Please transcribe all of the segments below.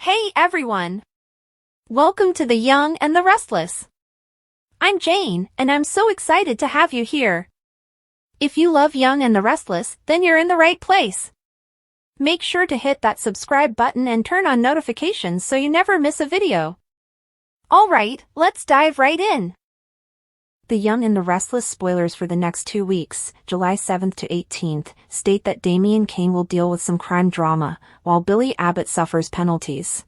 Hey everyone! Welcome to The Young and the Restless. I'm Jane, and I'm so excited to have you here. If you love Young and the Restless, then you're in the right place. Make sure to hit that subscribe button and turn on notifications so you never miss a video. Alright, let's dive right in. The Young and the Restless spoilers for the next 2 weeks, July 7th to 18th, state that Damian Kane will deal with some crime drama, while Billy Abbott suffers penalties.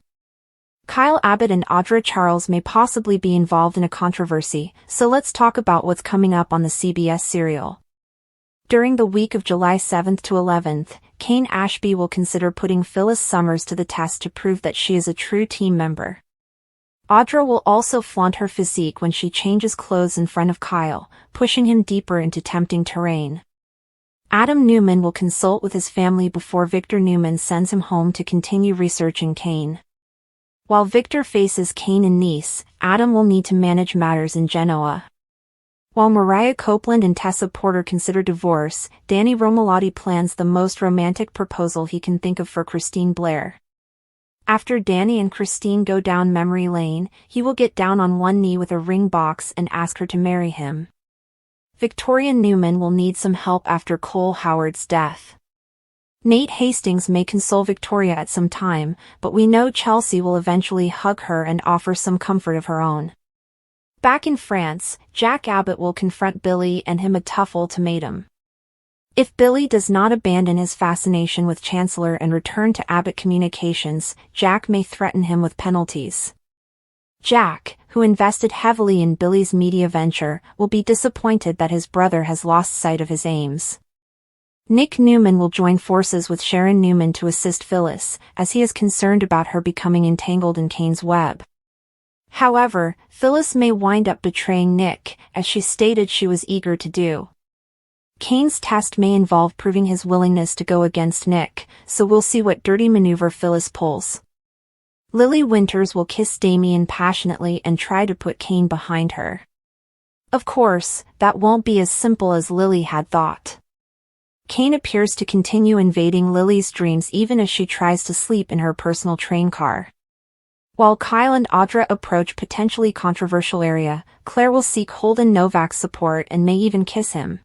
Kyle Audra and Audra Charles may possibly be involved in a controversy, so let's talk about what's coming up on the CBS serial. During the week of July 7th to 11th, Kane Ashby will consider putting Phyllis Summers to the test to prove that she is a true team member. Audra will also flaunt her physique when she changes clothes in front of Kyle, pushing him deeper into tempting terrain. Adam Newman will consult with his family before Victor Newman sends him home to continue researching Kane. While Victor faces Kane in Nice, Adam will need to manage matters in Genoa. While Mariah Copeland and Tessa Porter consider divorce, Danny Romalotti plans the most romantic proposal he can think of for Christine Blair. After Danny and Christine go down memory lane, he will get down on one knee with a ring box and ask her to marry him. Victoria Newman will need some help after Cole Howard's death. Nate Hastings may console Victoria at some time, but we know Chelsea will eventually hug her and offer some comfort of her own. Back in France, Jack Abbott will confront Billy and him a tough ultimatum. If Billy does not abandon his fascination with Chancellor and return to Abbott Communications, Jack may threaten him with penalties. Jack, who invested heavily in Billy's media venture, will be disappointed that his brother has lost sight of his aims. Nick Newman will join forces with Sharon Newman to assist Phyllis, as he is concerned about her becoming entangled in Kane's web. However, Phyllis may wind up betraying Nick, as she stated she was eager to do. Kane's test may involve proving his willingness to go against Nick, so we'll see what dirty maneuver Phyllis pulls. Lily Winters will kiss Damian passionately and try to put Kane behind her. Of course, that won't be as simple as Lily had thought. Kane appears to continue invading Lily's dreams even as she tries to sleep in her personal train car. While Kyle and Audra approach potentially controversial area, Claire will seek Holden Novak's support and may even kiss him.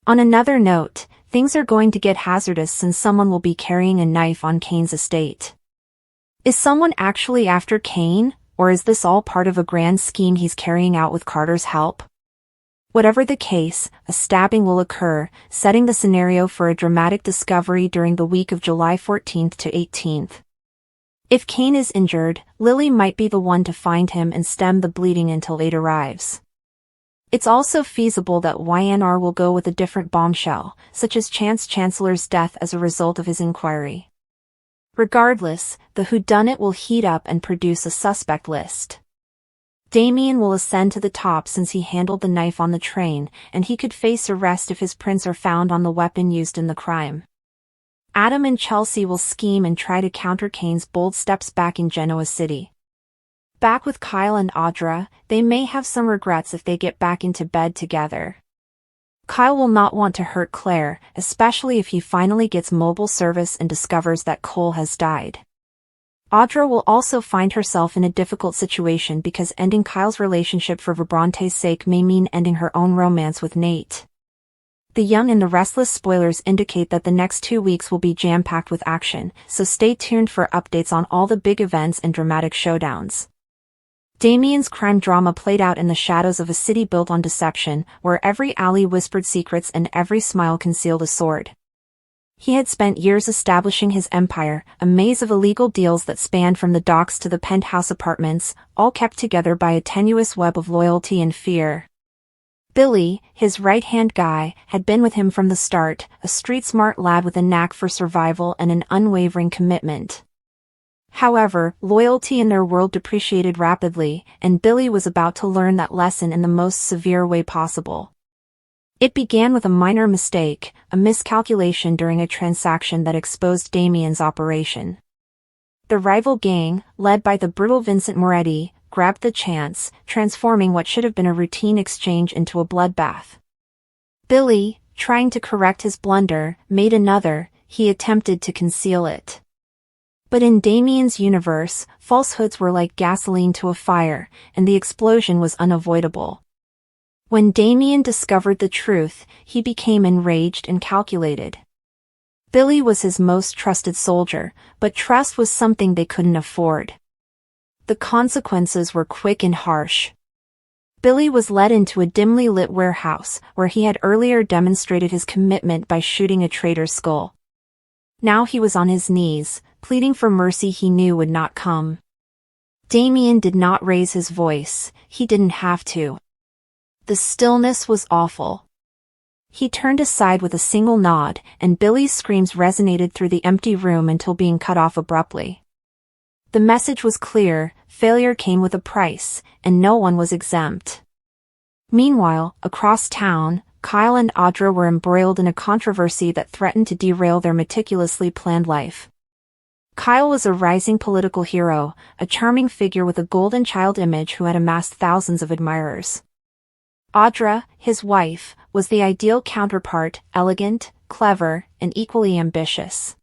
On another note, things are going to get hazardous since someone will be carrying a knife on Kane's estate. Is someone actually after Kane, or is this all part of a grand scheme he's carrying out with Carter's help? Whatever the case, a stabbing will occur, setting the scenario for a dramatic discovery during the week of July 14th to 18th. If Kane is injured, Lily might be the one to find him and stem the bleeding until aid arrives. It's also feasible that YNR will go with a different bombshell, such as Chancellor's death as a result of his inquiry. Regardless, the whodunit will heat up and produce a suspect list. Damian will ascend to the top since he handled the knife on the train, and he could face arrest if his prints are found on the weapon used in the crime. Adam and Chelsea will scheme and try to counter Kane's bold steps back in Genoa City. Back with Kyle and Audra, they may have some regrets if they get back into bed together. Kyle will not want to hurt Claire, especially if he finally gets mobile service and discovers that Cole has died. Audra will also find herself in a difficult situation because ending Kyle's relationship for Vibrante's sake may mean ending her own romance with Nate. The Young and the Restless spoilers indicate that the next 2 weeks will be jam-packed with action, so stay tuned for updates on all the big events and dramatic showdowns. Damian's crime drama played out in the shadows of a city built on deception, where every alley whispered secrets and every smile concealed a sword. He had spent years establishing his empire, a maze of illegal deals that spanned from the docks to the penthouse apartments, all kept together by a tenuous web of loyalty and fear. Billy, his right-hand guy, had been with him from the start, a street-smart lad with a knack for survival and an unwavering commitment. However, loyalty in their world depreciated rapidly, and Billy was about to learn that lesson in the most severe way possible. It began with a minor mistake, a miscalculation during a transaction that exposed Damian's operation. The rival gang, led by the brutal Vincent Moretti, grabbed the chance, transforming what should have been a routine exchange into a bloodbath. Billy, trying to correct his blunder, made another. He attempted to conceal it. But in Damian's universe, falsehoods were like gasoline to a fire, and the explosion was unavoidable. When Damian discovered the truth, he became enraged and calculated. Billy was his most trusted soldier, but trust was something they couldn't afford. The consequences were quick and harsh. Billy was led into a dimly lit warehouse, where he had earlier demonstrated his commitment by shooting a traitor's skull. Now he was on his knees, pleading for mercy he knew would not come. Damian did not raise his voice, he didn't have to. The stillness was awful. He turned aside with a single nod, and Billy's screams resonated through the empty room until being cut off abruptly. The message was clear: failure came with a price, and no one was exempt. Meanwhile, across town, Kyle and Audra were embroiled in a controversy that threatened to derail their meticulously planned life. Kyle was a rising political hero, a charming figure with a golden child image who had amassed thousands of admirers. Audra, his wife, was the ideal counterpart, elegant, clever, and equally ambitious.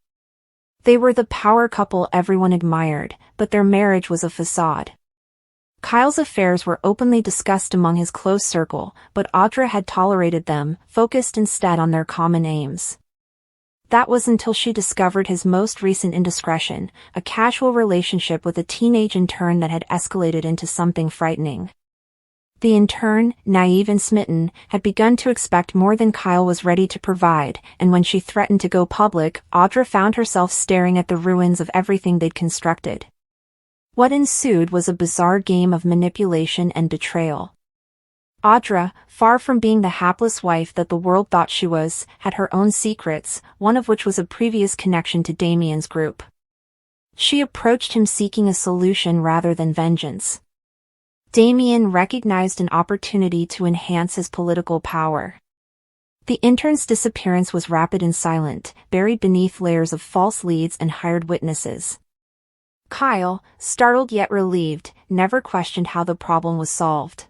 They were the power couple everyone admired, but their marriage was a facade. Kyle's affairs were openly discussed among his close circle, but Audra had tolerated them, focused instead on their common aims. That was until she discovered his most recent indiscretion, a casual relationship with a teenage intern that had escalated into something frightening. The intern, naive and smitten, had begun to expect more than Kyle was ready to provide, and when she threatened to go public, Audra found herself staring at the ruins of everything they'd constructed. What ensued was a bizarre game of manipulation and betrayal. Audra, far from being the hapless wife that the world thought she was, had her own secrets, one of which was a previous connection to Damian's group. She approached him seeking a solution rather than vengeance. Damian recognized an opportunity to enhance his political power. The intern's disappearance was rapid and silent, buried beneath layers of false leads and hired witnesses. Kyle, startled yet relieved, never questioned how the problem was solved.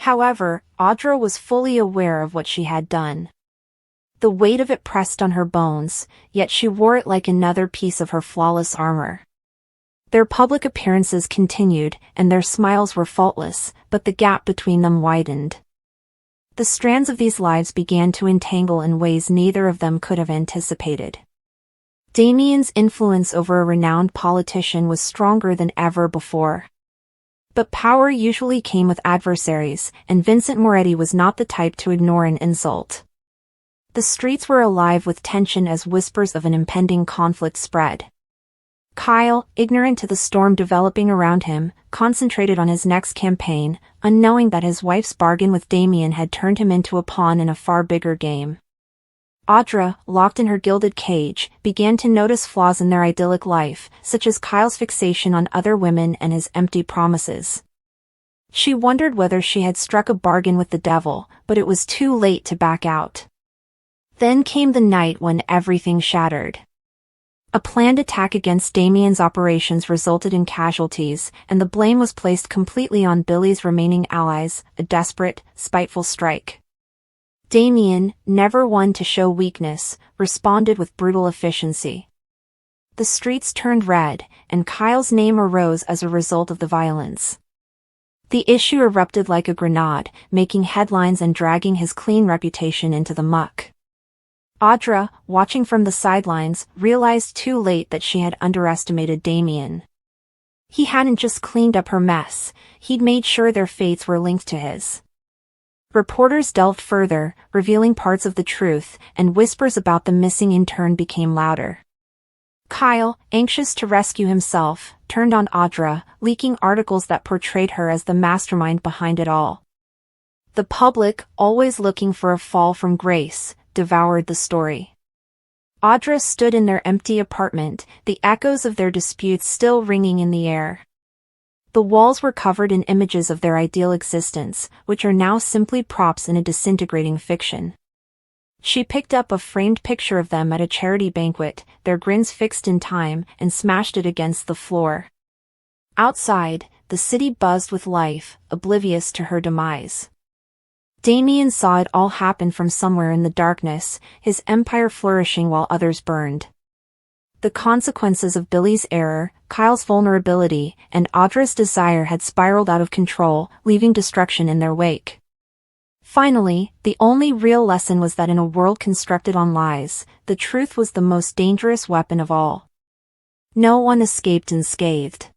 However, Audra was fully aware of what she had done. The weight of it pressed on her bones, yet she wore it like another piece of her flawless armor. Their public appearances continued, and their smiles were faultless, but the gap between them widened. The strands of these lives began to entangle in ways neither of them could have anticipated. Damian's influence over a renowned politician was stronger than ever before. But power usually came with adversaries, and Vincent Moretti was not the type to ignore an insult. The streets were alive with tension as whispers of an impending conflict spread. Kyle, ignorant to the storm developing around him, concentrated on his next campaign, unknowing that his wife's bargain with Damian had turned him into a pawn in a far bigger game. Audra, locked in her gilded cage, began to notice flaws in their idyllic life, such as Kyle's fixation on other women and his empty promises. She wondered whether she had struck a bargain with the devil, but it was too late to back out. Then came the night when everything shattered. A planned attack against Damian's operations resulted in casualties, and the blame was placed completely on Billy's remaining allies, a desperate, spiteful strike. Damian, never one to show weakness, responded with brutal efficiency. The streets turned red, and Kyle's name arose as a result of the violence. The issue erupted like a grenade, making headlines and dragging his clean reputation into the muck. Audra, watching from the sidelines, realized too late that she had underestimated Damian. He hadn't just cleaned up her mess, he'd made sure their fates were linked to his. Reporters delved further, revealing parts of the truth, and whispers about the missing intern became louder. Kyle, anxious to rescue himself, turned on Audra, leaking articles that portrayed her as the mastermind behind it all. The public, always looking for a fall from grace, devoured the story. Audra stood in their empty apartment, the echoes of their disputes still ringing in the air. The walls were covered in images of their ideal existence, which are now simply props in a disintegrating fiction. She picked up a framed picture of them at a charity banquet, their grins fixed in time, and smashed it against the floor. Outside, the city buzzed with life, oblivious to her demise. Damian saw it all happen from somewhere in the darkness, his empire flourishing while others burned. The consequences of Billy's error, Kyle's vulnerability, and Audra's desire had spiraled out of control, leaving destruction in their wake. Finally, the only real lesson was that in a world constructed on lies, the truth was the most dangerous weapon of all. No one escaped unscathed.